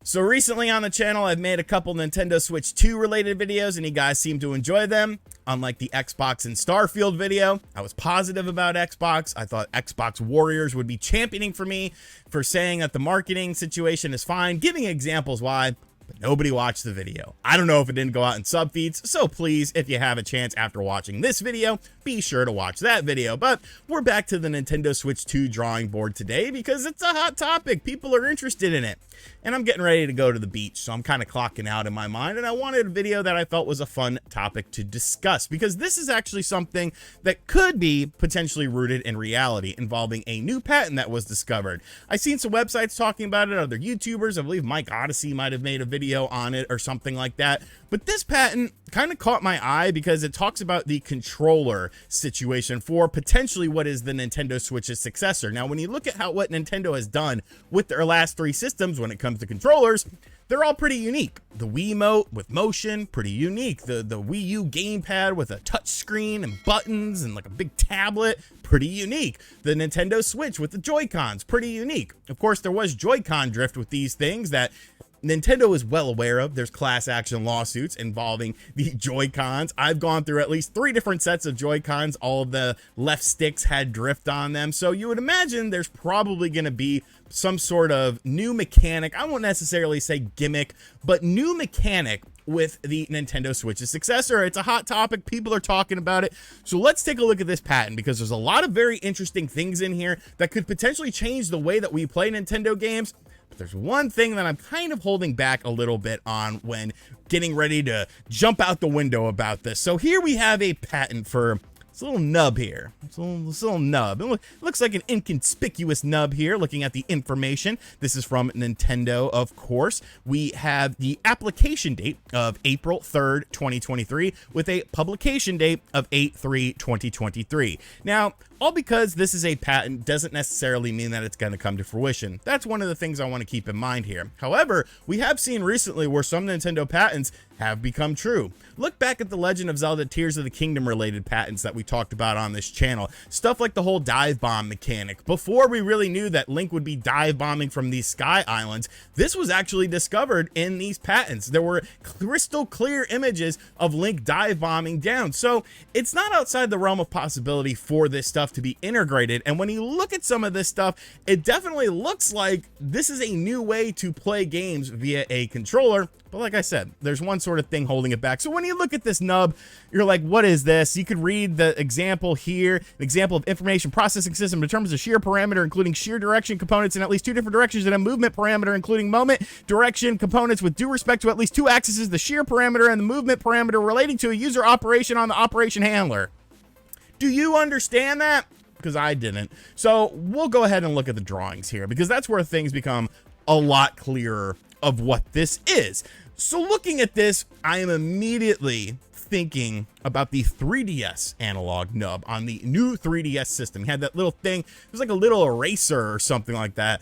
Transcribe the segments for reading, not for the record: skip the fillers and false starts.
So recently on the channel, I've made a couple Nintendo Switch 2 related videos and you guys seem to enjoy them. Unlike the Xbox and Starfield video, I was positive about Xbox. I thought Xbox Warriors would be championing for me for saying that the marketing situation is fine, giving examples why, but nobody watched the video. I don't know if it didn't go out in sub feeds, so please, if you have a chance after watching this video, be sure to watch that video. But we're back to the Nintendo Switch 2 drawing board today because it's a hot topic. People are interested in it. And I'm getting ready to go to the beach, so I'm kind of clocking out in my mind, and I wanted a video that I felt was a fun topic to discuss, because this is actually something that could be potentially rooted in reality, involving a new patent that was discovered. I've seen some websites talking about it, other YouTubers, I believe Mike Odyssey might have made a video on it or something like that, but this patent kind of caught my eye because it talks about the controller situation for potentially what is the Nintendo Switch's successor. Now, when you look at what Nintendo has done with their last three systems when it comes to controllers, they're all pretty unique. The Wiimote with motion, pretty unique. The Wii U gamepad with a touch screen and buttons and like a big tablet, pretty unique. The Nintendo Switch with the Joy-Cons, pretty unique. Of course, there was Joy-Con drift with these things that Nintendo is well aware of. There's class action lawsuits involving the Joy-Cons. I've gone through at least 3 different sets of Joy-Cons. All of the left sticks had drift on them. So you would imagine there's probably going to be some sort of new mechanic. I won't necessarily say gimmick, but new mechanic with the Nintendo Switch's successor. It's a hot topic. People are talking about it. So let's take a look at this patent, because there's a lot of very interesting things in here that could potentially change the way that we play Nintendo games. There's one thing that I'm kind of holding back a little bit on when getting ready to jump out the window about this. So here we have a patent for this little nub here. This little nub. It looks like an inconspicuous nub here, looking at the information. This is from Nintendo, of course. We have the application date of April 3rd, 2023, with a publication date of 8/3/2023. Now, all because this is a patent doesn't necessarily mean that it's going to come to fruition. That's one of the things I want to keep in mind here. However, we have seen recently where some Nintendo patents have become true. Look back at the Legend of Zelda Tears of the Kingdom related patents that we talked about on this channel. Stuff like the whole dive bomb mechanic. Before we really knew that Link would be dive bombing from these sky islands, this was actually discovered in these patents. There were crystal clear images of Link dive bombing down. So it's not outside the realm of possibility for this stuff to be integrated. And when you look at some of this stuff, it definitely looks like this is a new way to play games via a controller. But like I said, there's one sort of thing holding it back. So when you look at this nub, you're like, what is this? You could read the example here. An example of information processing system determines a shear parameter, including shear direction components in at least 2 different directions, and a movement parameter, including moment direction components with due respect to at least 2 axes, the shear parameter and the movement parameter relating to a user operation on the operation handler. Do you understand that? Because I didn't. So we'll go ahead and look at the drawings here, because that's where things become a lot clearer of what this is. So looking at this, I am immediately thinking about the 3DS analog nub on the new 3DS system. You had that little thing. It was like a little eraser or something like that.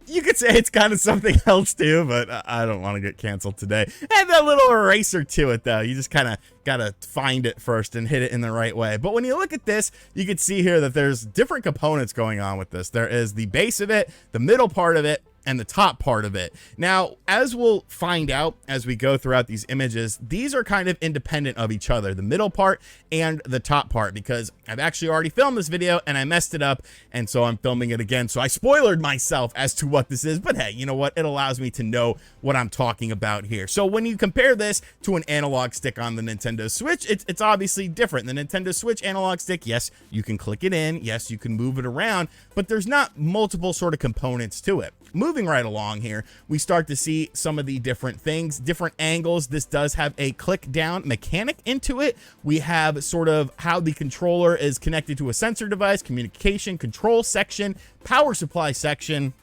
You could say it's kind of something else too, but I don't want to get canceled today. And that little eraser to it though. You just kind of got to find it first and hit it in the right way. But when you look at this, you can see here that there's different components going on with this. There is the base of it, the middle part of it, and the top part of it. Now, as we'll find out as we go throughout these images, these are kind of independent of each other, the middle part and the top part, because I've actually already filmed this video and I messed it up, and so I'm filming it again. So I spoiled myself as to what this is, but hey, you know what? It allows me to know what I'm talking about here. So when you compare this to an analog stick on the Nintendo Switch, it's obviously different. The Nintendo Switch analog stick, yes, you can click it in, yes, you can move it around, but there's not multiple sort of components to it. Moving right along here, we start to see some of the different things, different angles. This does have a click down mechanic into it. We have sort of how the controller is connected to a sensor device, communication, control section, power supply section.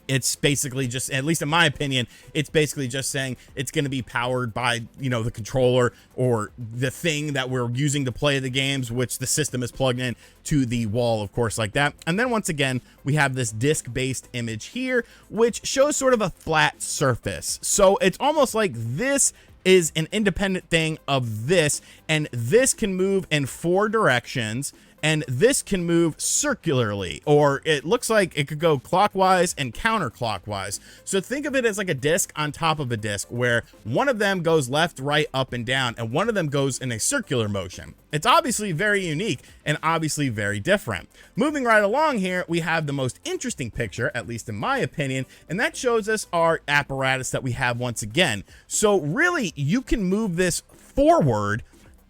It's basically just, at least in my opinion, it's basically just saying it's going to be powered by, you know, the controller or the thing that we're using to play the games, which the system is plugged in to the wall, of course, like that. And then once again, we have this disc-based image here, which shows sort of a flat surface. So it's almost like this is an independent thing of this, and this can move in 4 directions. and this can move circularly, or it looks like it could go clockwise and counterclockwise. So think of it as like a disc on top of a disc, where one of them goes left, right, up, and down, and one of them goes in a circular motion. It's obviously very unique and obviously very different. Moving right along here, we have the most interesting picture, at least in my opinion, and that shows us our apparatus that we have once again. So really, you can move this forward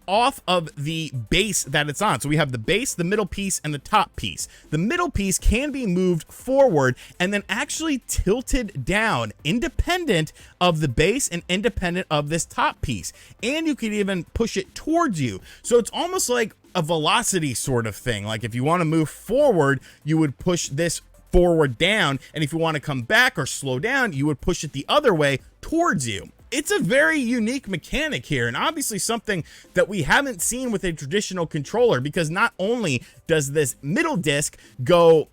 off of the base that it's on. So we have the base, the middle piece, and the top piece. The middle piece can be moved forward and then actually tilted down, independent of the base and independent of this top piece. And you can even push it towards you. So it's almost like a velocity sort of thing. Like if you want to move forward, you would push this forward down, and if you want to come back or slow down, you would push it the other way towards you. It's a very unique mechanic here, and obviously something that we haven't seen with a traditional controller, because not only does this middle disc go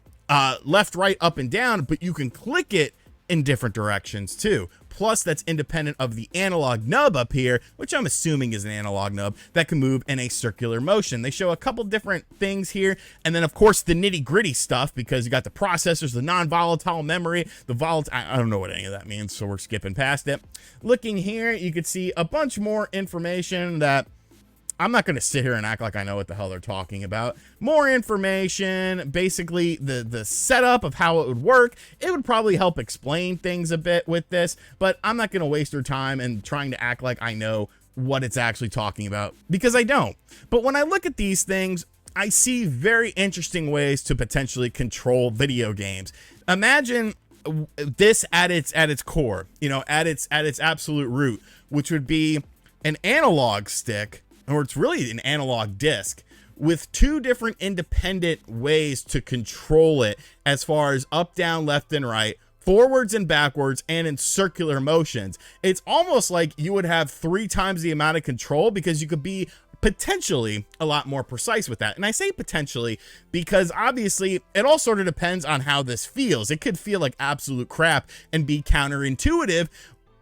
left, right, up, and down, but you can click it in different directions too. Plus, that's independent of the analog nub up here, which I'm assuming is an analog nub that can move in a circular motion. They show a couple different things here, and then of course the nitty-gritty stuff, because you got the processors, the non-volatile memory, the volatile, I don't know what any of that means, so we're skipping past it. Looking here, you could see a bunch more information that I'm not going to sit here and act like I know what the hell they're talking about. More information, basically the setup of how it would work. It would probably help explain things a bit with this, but I'm not going to waste your time and trying to act like I know what it's actually talking about, because I don't. But when I look at these things, I see very interesting ways to potentially control video games. Imagine this at its core, you know, at its absolute root, which would be an analog stick, or it's really an analog disc, with two different independent ways to control it, as far as up, down, left, and right, forwards and backwards, and in circular motions. It's almost like you would have 3 times the amount of control, because you could be potentially a lot more precise with that. And I say potentially because obviously it all sort of depends on how this feels. It could feel like absolute crap and be counterintuitive,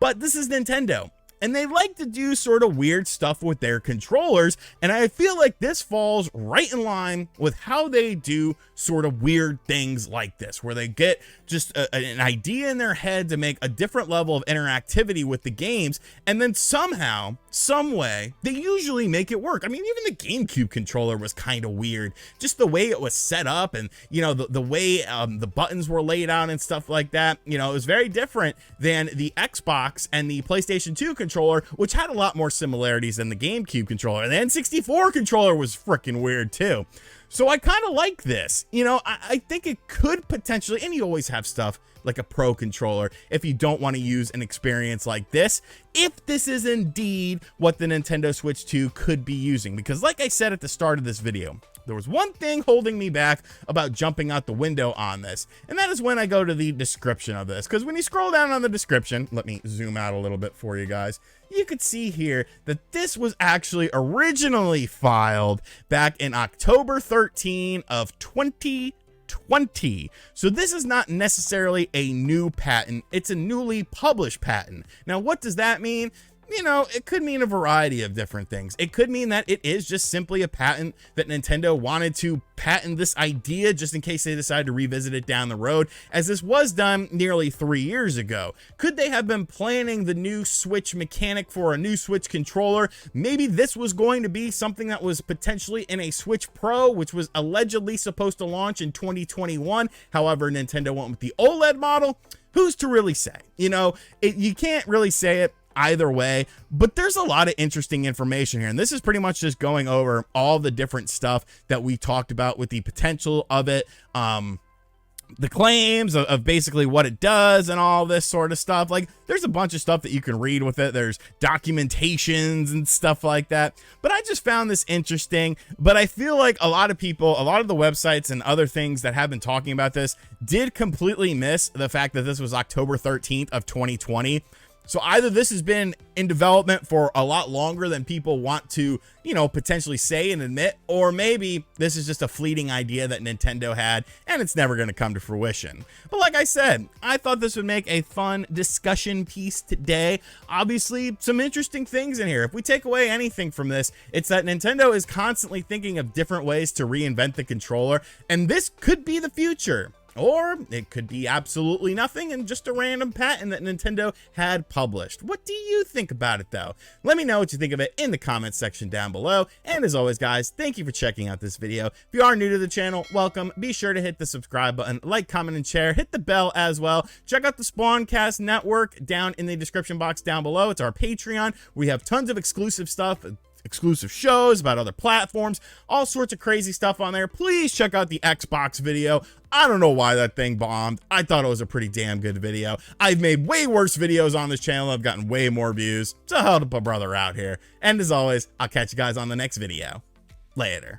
but this is Nintendo, and they like to do sort of weird stuff with their controllers, and I feel like this falls right in line with how they do sort of weird things like this, where they get just an idea in their head to make a different level of interactivity with the games, and then somehow, some way, they usually make it work. I mean, even the GameCube controller was kind of weird, just the way it was set up, and you know, the way the buttons were laid out and stuff like that. You know, it was very different than the Xbox and the PlayStation 2 controller, which had a lot more similarities than the GameCube controller. And the N64 controller was freaking weird too. So I kind of like this. You know, I think it could potentially, and you always have stuff like a pro controller if you don't want to use an experience like this, if this is indeed what the Nintendo Switch 2 could be using. Because like I said at the start of this video, there was one thing holding me back about jumping out the window on this, and that is when I go to the description of this. Because when you scroll down on the description, let me zoom out a little bit for you guys, you could see here that this was actually originally filed back in October 13 of 2020. So this is not necessarily a new patent, it's a newly published patent. Now, what does that mean? You know, it could mean a variety of different things. It could mean that it is just simply a patent that Nintendo wanted to patent this idea just in case they decide to revisit it down the road, as this was done nearly 3 years ago. Could they have been planning the new Switch mechanic for a new Switch controller? Maybe this was going to be something that was potentially in a Switch Pro, which was allegedly supposed to launch in 2021. However, Nintendo went with the OLED model. Who's to really say? You know, you can't really say it either way, but there's a lot of interesting information here, and this is pretty much just going over all the different stuff that we talked about with the potential of it, the claims of basically what it does and all this sort of stuff. Like, there's a bunch of stuff that you can read with it. There's documentations and stuff like that, but I just found this interesting. But I feel like a lot of people, a lot of the websites and other things that have been talking about this did completely miss the fact that this was October 13th of 2020. So either this has been in development for a lot longer than people want to, you know, potentially say and admit, or maybe this is just a fleeting idea that Nintendo had and it's never going to come to fruition. But like I said, I thought this would make a fun discussion piece today. Obviously, some interesting things in here. If we take away anything from this, it's that Nintendo is constantly thinking of different ways to reinvent the controller, and this could be the future. Or it could be absolutely nothing and just a random patent that Nintendo had published. What do you think about it, though? Let me know what you think of it in the comments section down below. And as always, guys, thank you for checking out this video. If you are new to the channel, welcome. Be sure to hit the subscribe button, like, comment, and share. Hit the bell as well. Check out the Spawncast Network down in the description box down below. It's our Patreon. We have tons of exclusive stuff, exclusive shows about other platforms, all sorts of crazy stuff on there. Please check out the Xbox video. I don't know why that thing bombed. I thought it was a pretty damn good video. I've made way worse videos on this channel. I've gotten way more views. So help a brother out here. And as always, I'll catch you guys on the next video. Later.